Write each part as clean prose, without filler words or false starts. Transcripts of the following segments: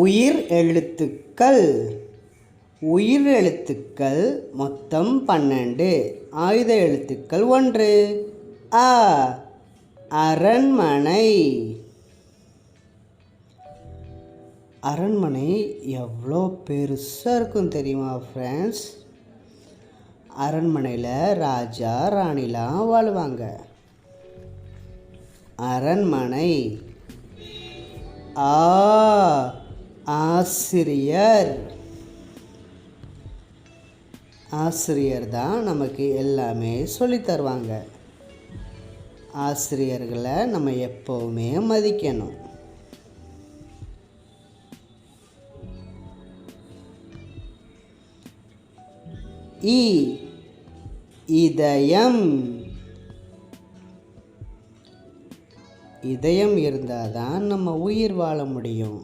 உயிர் எழுத்துக்கள். உயிர் எழுத்துக்கள் மொத்தம் 12. ஆயுத எழுத்துக்கள் 1. அ. அரண்மனை. அரண்மனை எவ்வளோ பெருசாக இருக்கும் தெரியுமா ஃப்ரெண்ட்ஸ்? அரண்மனையில் ராஜா ராணிலாம் வாழ்வாங்க. அரண்மனை. ஆசிரியர். ஆசிரியர் தான் நமக்கு எல்லாமே சொல்லித் தருவாங்க. ஆசிரியர்களை நம்ம எப்போவுமே மதிக்கணும். இதயம். இதயம் இருந்தால் தான் நம்ம உயிர் வாழ முடியும்.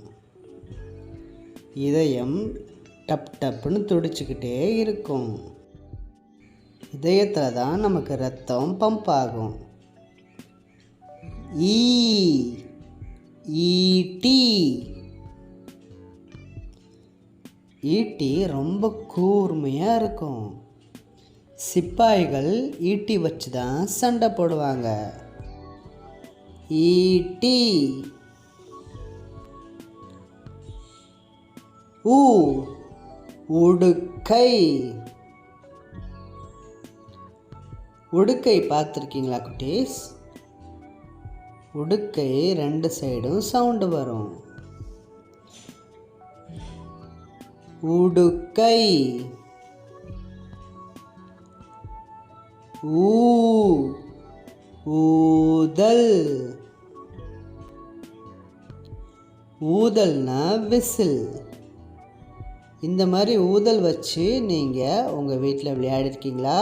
இதயம் டப் டப்புன்னு துடிச்சுக்கிட்டே இருக்கும். இதயத்தில் தான் நமக்கு ரத்தம் பம்ப் ஆகும். ஈட்டி. ஈட்டி ரொம்ப கூர்மையாக இருக்கும். சிப்பாய்கள் ஈட்டி வச்சு தான் சண்டை போடுவாங்க. ஈட்டி. உடுக்கை. உடுக்கை பார்த்துருக்கீங்களா குட்டீஸ்? உடுக்கை 2 சைடும் சவுண்டு வரும். உடுக்கை. ஊதல். ஊதல்னா விசில். இந்த மாதிரி ஊதல் வச்சு நீங்கள் உங்கள் வீட்டில் விளையாடிருக்கீங்களா?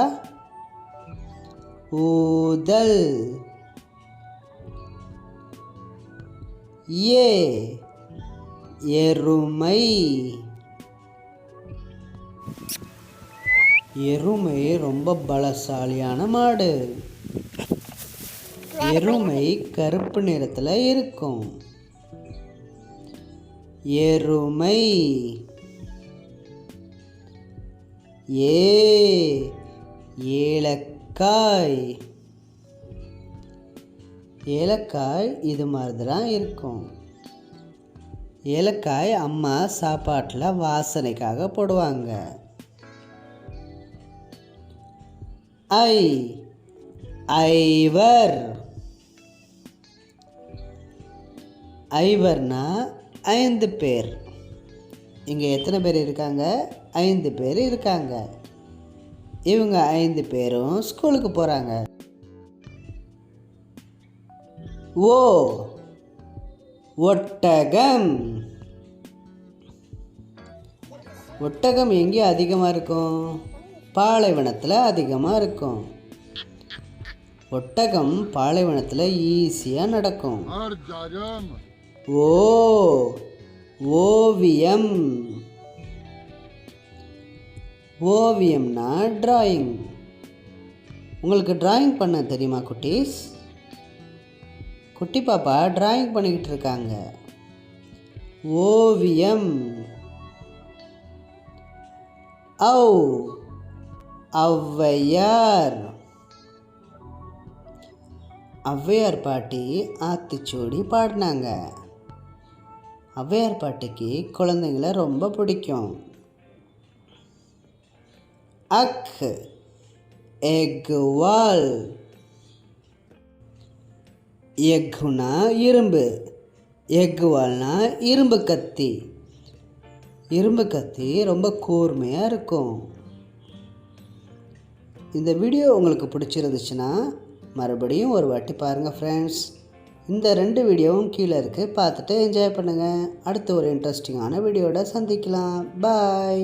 ஊதல். எருமை. எருமை ரொம்ப பலசாலியான மாடு. எருமை கருப்பு நிறத்தில் இருக்கும். எருமை. ஏலக்காய். ஏலக்காய் இது மாதிரி தான் இருக்கும். ஏலக்காய் அம்மா சாப்பாட்டில் வாசனைக்காக போடுவாங்க. ஐவர். ஐவர்னா 5 பேர். இங்கே எத்தனை பேர் இருக்காங்க? 5 பேர் இருக்காங்க. இவங்க 5 பேரும் ஸ்கூலுக்கு போகிறாங்க. ஒட்டகம். ஒட்டகம் எங்கே அதிகமாக இருக்கும்? பாலைவனத்தில் அதிகமாக இருக்கும். ஒட்டகம் பாலைவனத்தில் ஈஸியாக நடக்கும். ஓவியம். ஓவியம்னா டிராயிங். உங்களுக்கு டிராயிங் பண்ண தெரியுமா குட்டீஸ்? குட்டி பாப்பா டிராயிங் பண்ணிக்கிட்டு இருக்காங்க. ஓவியம். ஔவையார். ஔவையார் பாட்டி ஆத்திச்சூடி பாடினாங்க. ஔவையார் பாட்டிக்கு குழந்தைங்கள ரொம்ப பிடிக்கும். எக்குவால். எக்குனா இரும்பு. எக்குவால்னா இரும்பு கத்தி. இரும்பு கத்தி ரொம்ப கூர்மையாக இருக்கும். இந்த வீடியோ உங்களுக்கு பிடிச்சிருந்துச்சுன்னா மறுபடியும் ஒரு வாட்டி பாருங்கள் ஃப்ரெண்ட்ஸ். இந்த 2 வீடியோவும் கீழே இருக்குது, பார்த்துட்டு என்ஜாய் பண்ணுங்கள். அடுத்து ஒரு இன்ட்ரெஸ்டிங்கான வீடியோட சந்திக்கலாம். பாய்.